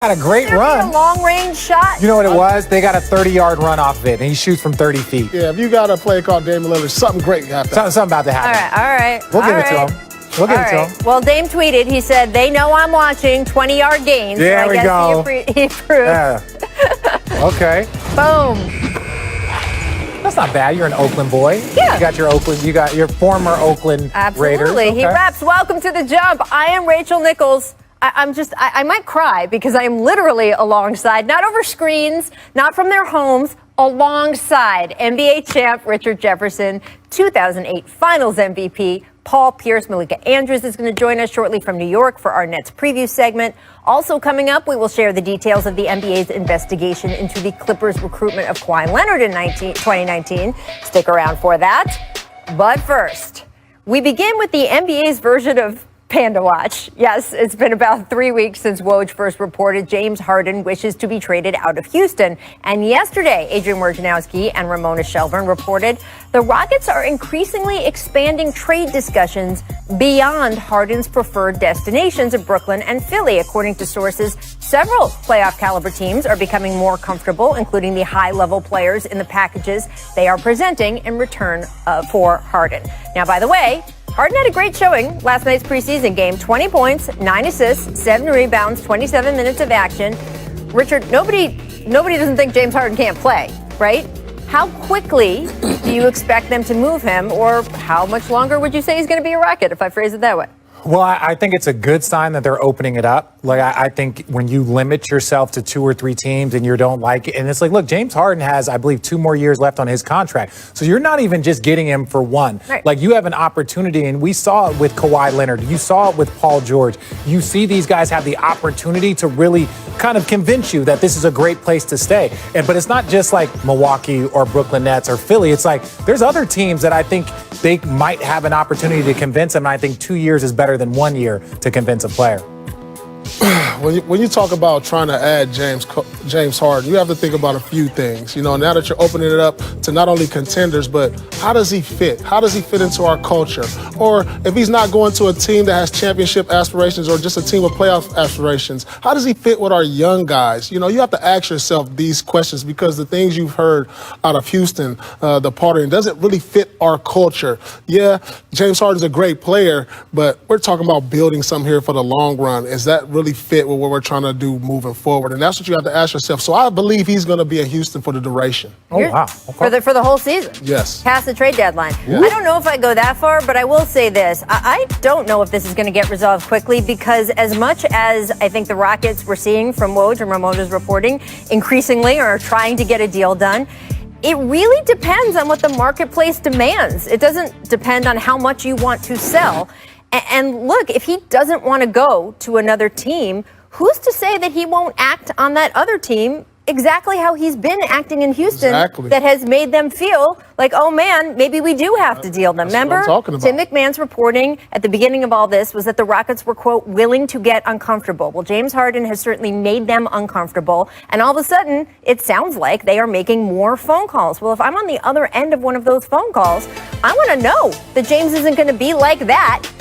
Got a great run. A long-range shot. You know what it was? They got a 30-yard run off of it, and he shoots from 30 feet. Yeah, if you got a play called Damian Lillard, something great happened. Something about to happen. All right. We'll give it to him. We'll give it to him. Well, Dame tweeted, he said, they know I'm watching, 20-yard gains. There so we go. He approved. Yeah. Okay. Boom. That's not bad. You're an Oakland boy. Yeah. You got your former Oakland Raiders. Absolutely. Okay. He raps, welcome to the jump. I am Rachel Nichols. I might cry because I am literally alongside, not over screens, not from their homes, alongside NBA champ Richard Jefferson, 2008 Finals MVP Paul Pierce. Malika Andrews is going to join us shortly from New York for our Nets preview segment. Also coming up, we will share the details of the NBA's investigation into the Clippers' recruitment of Kawhi Leonard in 2019. Stick around for that. But first, we begin with the NBA's version of Panda Watch. Yes, it's been about 3 weeks since Woj first reported James Harden wishes to be traded out of Houston. And yesterday, Adrian Wojnarowski and Ramona Shelburne reported the Rockets are increasingly expanding trade discussions beyond Harden's preferred destinations of Brooklyn and Philly. According to sources, several playoff caliber teams are becoming more comfortable, including the high-level players in the packages they are presenting in return for Harden. Now, by the way, Harden had a great showing last night's preseason game. 20 points, 9 assists, 7 rebounds, 27 minutes of action. Richard, nobody doesn't think James Harden can't play, right? How quickly do you expect them to move him, or how much longer would you say he's going to be a Rocket, if I phrase it that way? Well, I think it's a good sign that they're opening it up. Like, I think when you limit yourself to 2 or 3 teams and you don't like it, and it's like, look, James Harden has, I believe, 2 more years left on his contract. So you're not even just getting him for one. Right. Like, you have an opportunity, and we saw it with Kawhi Leonard. You saw it with Paul George. You see these guys have the opportunity to really kind of convince you that this is a great place to stay. But it's not just like Milwaukee or Brooklyn Nets or Philly. It's like there's other teams that I think they might have an opportunity to convince them. And I think 2 years is better than 1 year to convince a player. When you talk about trying to add James Harden, you have to think about a few things. You know, now that you're opening it up to not only contenders, but how does he fit? How does he fit into our culture? Or if he's not going to a team that has championship aspirations or just a team with playoff aspirations, how does he fit with our young guys? You know, you have to ask yourself these questions because the things you've heard out of Houston, the partying, does it really fit our culture? Yeah, James Harden's a great player, but we're talking about building something here for the long run. Is that really fit with what we're trying to do moving forward? And that's what you have to ask yourself. So I believe he's going to be in Houston for the duration. Oh, wow. Okay. For the whole season? Yes. Past the trade deadline. Yeah. I don't know if I go that far, but I will say this. I don't know if this is going to get resolved quickly because as much as I think the Rockets we're seeing from Woj and Ramona's reporting increasingly are trying to get a deal done, it really depends on what the marketplace demands. It doesn't depend on how much you want to sell. And look, if he doesn't want to go to another team, who's to say that he won't act on that other team exactly how he's been acting in Houston? Exactly. That has made them feel like, oh man, maybe we do have to deal them. That's Remember, what I'm talking about. Tim McMahon's reporting at the beginning of all this was that the Rockets were, quote, willing to get uncomfortable. Well, James Harden has certainly made them uncomfortable. And all of a sudden, it sounds like they are making more phone calls. Well, if I'm on the other end of one of those phone calls, I want to know that James isn't going to be like that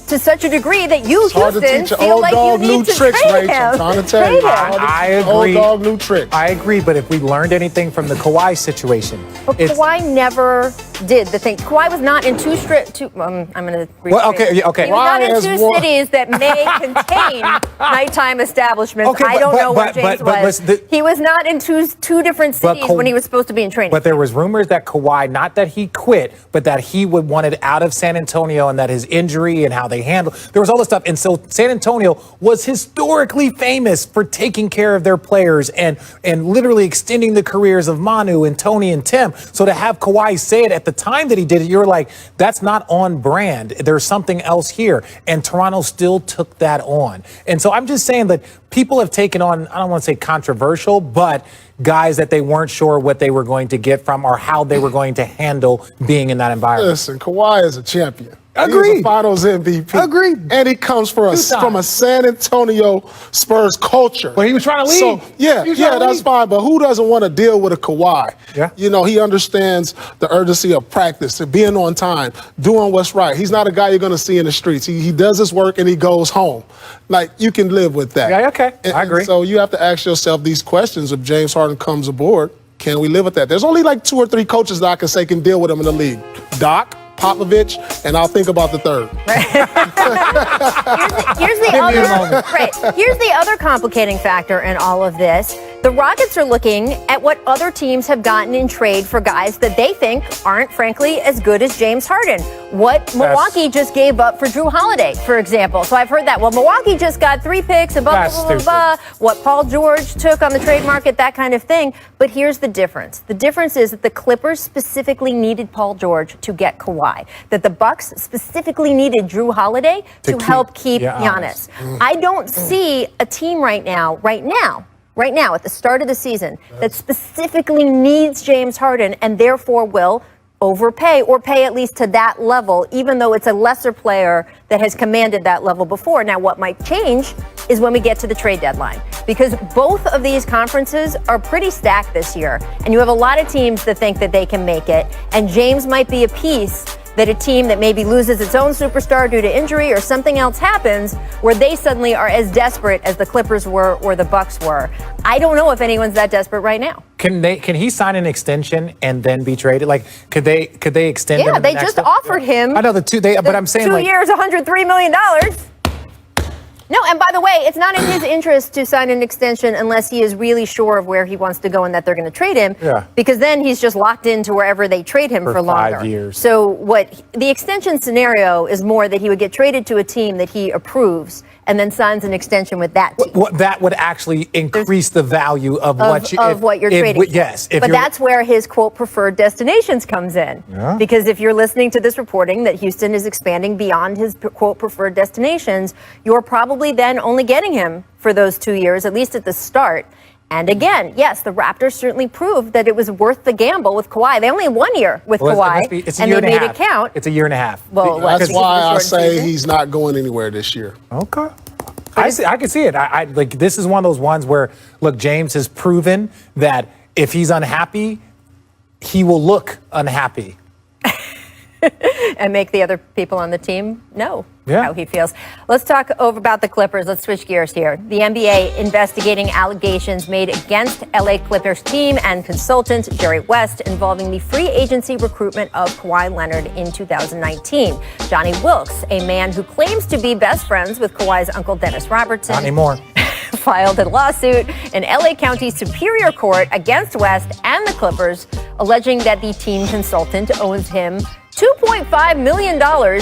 to such a degree that you, Houston, feel like you need to trade him. I'm trying to tell you. I agree. Old dog, new tricks. I agree, but if we learned anything from the Kawhi situation, but Kawhi never did the thing. Kawhi was not in I'm going to. Well, okay. He was not in 2 cities that may contain nighttime establishments. Okay, I don't know where James was. He was not in two different cities when he was supposed to be in training. But there was rumors that Kawhi, not that he quit, but that he would wanted out of San Antonio and that his injury and how they handled. There was all this stuff. And so San Antonio was historically famous for taking care of their players and literally extending the careers of Manu and Tony and Tim. So to have Kawhi say it at the time that he did it, you're like, that's not on brand. There's something else here. And Toronto still took that on. And so I'm just saying that people have taken on, I don't want to say controversial, but guys that they weren't sure what they were going to get from or how they were going to handle being in that environment. Listen, Kawhi is a champion. Agreed. He's a Finals MVP. Agreed. And he comes from a San Antonio Spurs culture. But he was trying to leave. So, that's fine. But who doesn't want to deal with a Kawhi? Yeah. You know, he understands the urgency of practice, of being on time, doing what's right. He's not a guy you're going to see in the streets. He does his work and he goes home. Like, you can live with that. Yeah, okay. I agree. So you have to ask yourself these questions. If James Harden comes aboard, can we live with that? There's only like 2 or 3 coaches that I can say can deal with him in the league. Doc, Popovich, and I'll think about the third. Here's the other complicating factor in all of this. The Rockets are looking at what other teams have gotten in trade for guys that they think aren't, frankly, as good as James Harden. What Milwaukee just gave up for Drew Holiday, for example. So I've heard that. Well, Milwaukee just got 3 picks and blah, blah, blah, blah, blah. What Paul George took on the trade market, that kind of thing. But here's the difference. The difference is that the Clippers specifically needed Paul George to get Kawhi. That the Bucks specifically needed Drew Holiday to help keep Giannis. I don't see a team right now, at the start of the season, that specifically needs James Harden and therefore will overpay or pay at least to that level, even though it's a lesser player that has commanded that level before. Now, what might change is when we get to the trade deadline, because both of these conferences are pretty stacked this year, and you have a lot of teams that think that they can make it, and James might be a piece that a team that maybe loses its own superstar due to injury or something else happens where they suddenly are as desperate as the Clippers were or the Bucks were. I don't know if anyone's that desperate right now. Can he sign an extension and then be traded? Like, could they extend him? Yeah, they just offered him. I know but I'm saying 2 years, $103 million. No, and by the way, it's not in his interest to sign an extension unless he is really sure of where he wants to go and that they're going to trade him. Yeah. Because then he's just locked into wherever they trade him for longer. 5 years. So what the extension scenario is more that he would get traded to a team that he approves and then signs an extension with that team. That would actually increase the value of what you're trading. Yes. But that's where his, quote, preferred destinations comes in. Yeah. Because if you're listening to this reporting that Houston is expanding beyond his, quote, preferred destinations, you're probably then only getting him for those 2 years, at least at the start. And again, yes, the Raptors certainly proved that it was worth the gamble with Kawhi. They only had 1 year with Kawhi, and they made it count. It's a year and a half. Well, that's why I say he's not going anywhere this year. Okay. I can see it. I like this is one of those ones where, look, James has proven that if he's unhappy, he will look unhappy. And make the other people on the team know how he feels. Let's talk about the Clippers. Let's switch gears here. The NBA investigating allegations made against LA Clippers team and consultant Jerry West involving the free agency recruitment of Kawhi Leonard in 2019. Johnny Wilkes, a man who claims to be best friends with Kawhi's uncle Dennis Robertson, not anymore, filed a lawsuit in LA County Superior Court against West and the Clippers, alleging that the team consultant owes him $2.5 million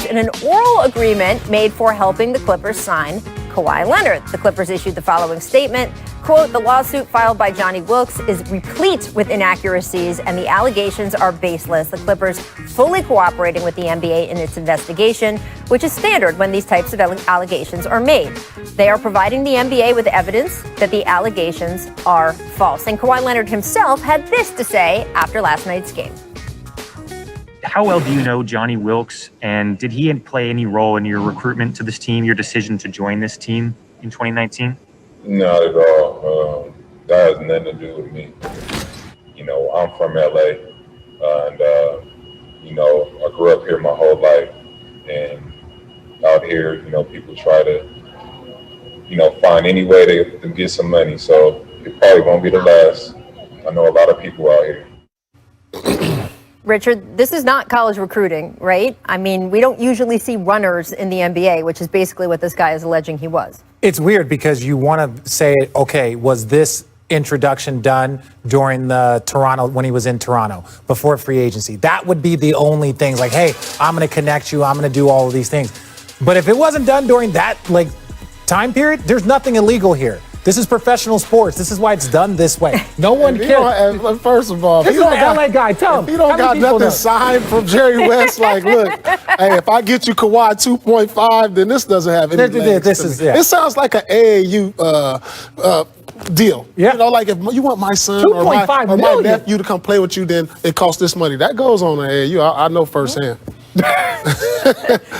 in an oral agreement made for helping the Clippers sign Kawhi Leonard. The Clippers issued the following statement, quote, "The lawsuit filed by Johnny Wilkes is replete with inaccuracies and the allegations are baseless. The Clippers fully cooperating with the NBA in its investigation, which is standard when these types of allegations are made. They are providing the NBA with evidence that the allegations are false." And Kawhi Leonard himself had this to say after last night's game. How well do you know Johnny Wilkes, and did he play any role in your recruitment to this team, your decision to join this team in 2019? Not at all. That has nothing to do with me. You know, I'm from LA, and, you know, I grew up here my whole life, and out here, you know, people try to, you know, find any way to get some money, so it probably won't be the last. I know a lot of people out here. Richard, this is not college recruiting, right? I mean, we don't usually see runners in the NBA, which is basically what this guy is alleging he was. It's weird because you want to say, okay, was this introduction done during the Toronto, when he was in Toronto, before free agency? That would be the only things like, hey, I'm going to connect you, I'm going to do all of these things. But if it wasn't done during that time period, there's nothing illegal here. This is professional sports. This is why it's done this way. No one cares. First of all, this is an LA guy. Tell him. If you don't got nothing signed from Jerry West, like, look, hey, if I get you Kawhi 2.5, then this doesn't have any legs to me. It sounds like an AAU deal. Yeah. You know, like if you want my son or my nephew to come play with you, then it costs this money. That goes on at AAU. I know firsthand.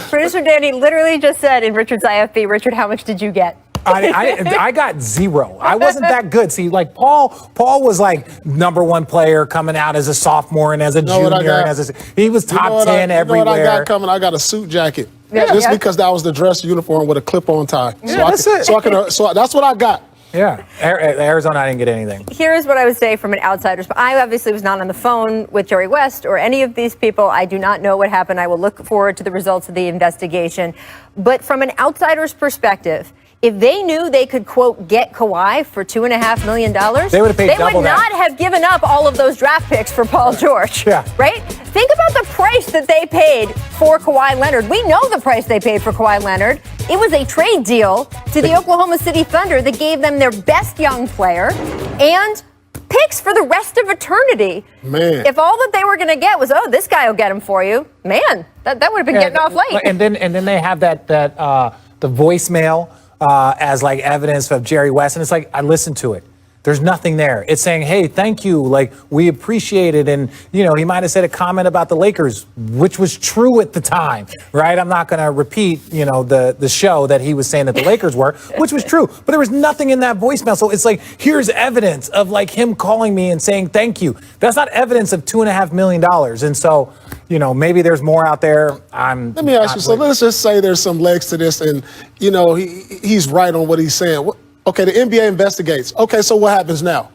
Producer Danny literally just said in Richard's IFB, Richard, how much did you get? I got 0. I wasn't that good. See, like Paul was like number 1 player coming out as a sophomore and as a junior. And he was top 10 everywhere. You know what I got coming? I got a suit jacket. Just because that was the dress uniform with a clip-on tie. So that's what I got. Yeah, Arizona, I didn't get anything. Here's what I would say from an outsider's. I obviously was not on the phone with Jerry West or any of these people. I do not know what happened. I will look forward to the results of the investigation. But from an outsider's perspective, if they knew they could, quote, get Kawhi for $2.5 million, they would have paid double that. They would not have given up all of those draft picks for Paul George. Yeah. Right? Think about the price that they paid for Kawhi Leonard. We know the price they paid for Kawhi Leonard. It was a trade deal to the Oklahoma City Thunder that gave them their best young player and picks for the rest of eternity. Man. If all that they were going to get was, this guy will get him for you, man, that would have been getting off late. And then they have that the voicemail as like evidence of Jerry West, and it's like I listened to it. There's nothing there. It's saying, hey, thank you. Like, we appreciate it. And, he might have said a comment about the Lakers, which was true at the time, right? I'm not going to repeat, the show that he was saying that the Lakers were, which was true. But there was nothing in that voicemail. So it's like, here's evidence of like him calling me and saying thank you. That's not evidence of $2.5 million. And so, maybe there's more out there. Let me ask you, so let's just say there's some legs to this and, he's right on what he's saying. Okay, the NBA investigates. Okay, so what happens now?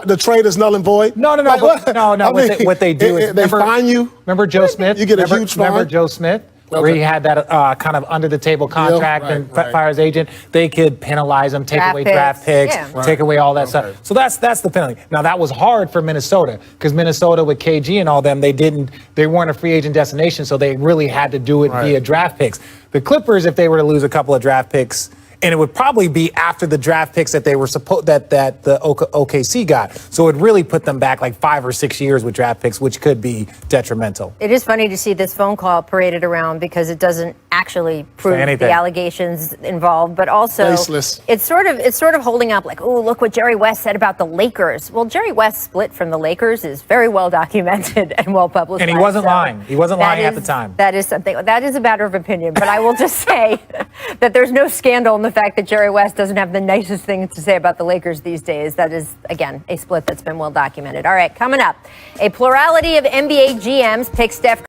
The trade is null and void? No. What they do is they fine you. Remember Joe Smith? You get a huge fine. Remember Joe Smith? Okay. Where he had that kind of under the table contract and fire his agent. They could penalize him, take away draft picks, take away all that stuff. So that's the penalty. Now that was hard for Minnesota because Minnesota with KG and all them, they weren't a free agent destination, so they really had to do it via draft picks. The Clippers, if they were to lose a couple of draft picks, and it would probably be after the draft picks that they were that the OKC got. So it really put them back like 5 or 6 years with draft picks, which could be detrimental. It is funny to see this phone call paraded around because it doesn't actually prove the allegations involved, but also baseless. It's sort of holding up like, oh, look what Jerry West said about the Lakers. Well, Jerry West split from the Lakers is very well documented and well publicized. And he wasn't lying. He wasn't lying at the time. That is something. That is a matter of opinion. But I will just say that there's no scandal in the fact that Jerry West doesn't have the nicest things to say about the Lakers these days. That is, again, a split that's been well documented. All right, coming up, a plurality of NBA GMs pick Steph